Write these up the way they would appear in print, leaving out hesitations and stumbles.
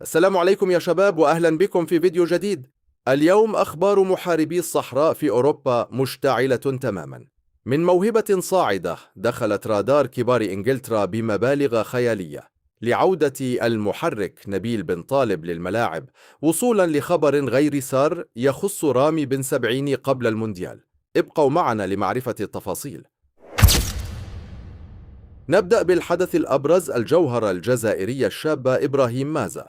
السلام عليكم يا شباب وأهلا بكم في فيديو جديد. اليوم أخبار محاربي الصحراء في أوروبا مشتعلة تماما. من موهبة صاعدة دخلت رادار كبار إنجلترا بمبالغ خيالية لعودة المحرك نبيل بن طالب للملاعب، وصولا لخبر غير سار يخص رامي بن سبعيني قبل المونديال. ابقوا معنا لمعرفة التفاصيل. نبدأ بالحدث الأبرز، الجوهرة الجزائرية الشابة إبراهيم مازا.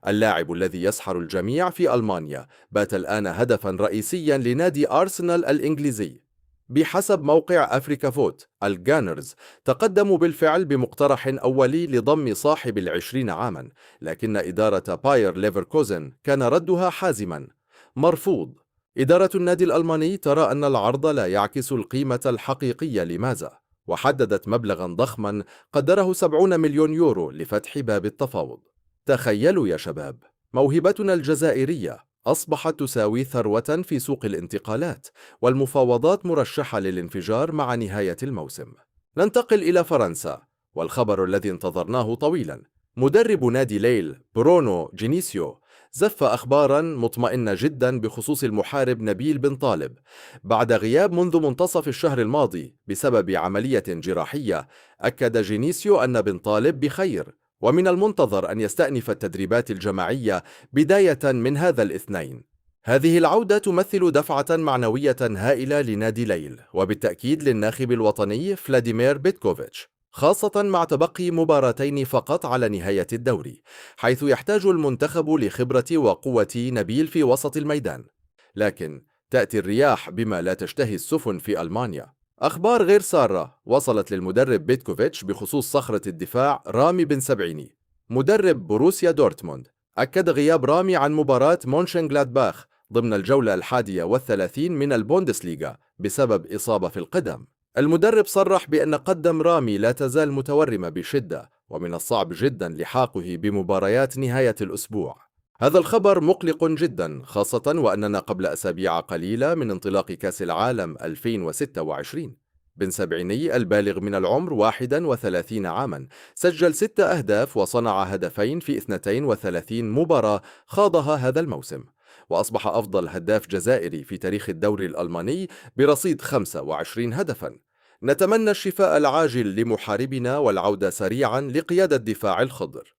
اللاعب الذي يسحر الجميع في ألمانيا بات الآن هدفا رئيسيا لنادي أرسنال الإنجليزي. بحسب موقع أفريكا فوت، الجانرز تقدموا بالفعل بمقترح أولي لضم صاحب 20 عاما، لكن إدارة باير ليفركوزن كان ردها حازما: مرفوض. إدارة النادي الألماني ترى أن العرض لا يعكس القيمة الحقيقية لمازا، وحددت مبلغا ضخما قدره 70 مليون يورو لفتح باب التفاوض. تخيلوا يا شباب، موهبتنا الجزائرية أصبحت تساوي ثروة في سوق الانتقالات، والمفاوضات مرشحة للانفجار مع نهاية الموسم. ننتقل إلى فرنسا، والخبر الذي انتظرناه طويلا: مدرب نادي ليل برونو جينيسيو زف أخبارا مطمئنة جدا بخصوص المحارب نبيل بن طالب. بعد غياب منذ منتصف الشهر الماضي بسبب عملية جراحية، أكد جينيسيو أن بن طالب بخير، ومن المنتظر أن يستأنف التدريبات الجماعية بداية من هذا الاثنين. هذه العودة تمثل دفعة معنوية هائلة لنادي ليل، وبالتأكيد للناخب الوطني فلاديمير بيتكوفيتش، خاصة مع تبقي مباراتين فقط على نهاية الدوري، حيث يحتاج المنتخب لخبرة وقوة نبيل في وسط الميدان. لكن تأتي الرياح بما لا تشتهي السفن في ألمانيا. أخبار غير سارة وصلت للمدرب بيتكوفيتش بخصوص صخرة الدفاع رامي بن سبعيني. مدرب بروسيا دورتموند أكد غياب رامي عن مباراة مونشنغلادباخ ضمن الجولة 31 من البوندسليغا بسبب إصابة في القدم. المدرب صرح بأن قدم رامي لا تزال متورمة بشدة، ومن الصعب جدا لحاقه بمباريات نهاية الأسبوع. هذا الخبر مقلق جدا، خاصة وأننا قبل أسابيع قليلة من انطلاق كأس العالم 2026. بن سبعيني البالغ من العمر 31 عاما سجل 6 أهداف وصنع هدفين في 32 مباراة خاضها هذا الموسم، وأصبح أفضل هداف جزائري في تاريخ الدوري الألماني برصيد 25 هدفا. نتمنى الشفاء العاجل لمحاربنا والعودة سريعا لقيادة دفاع الخضر.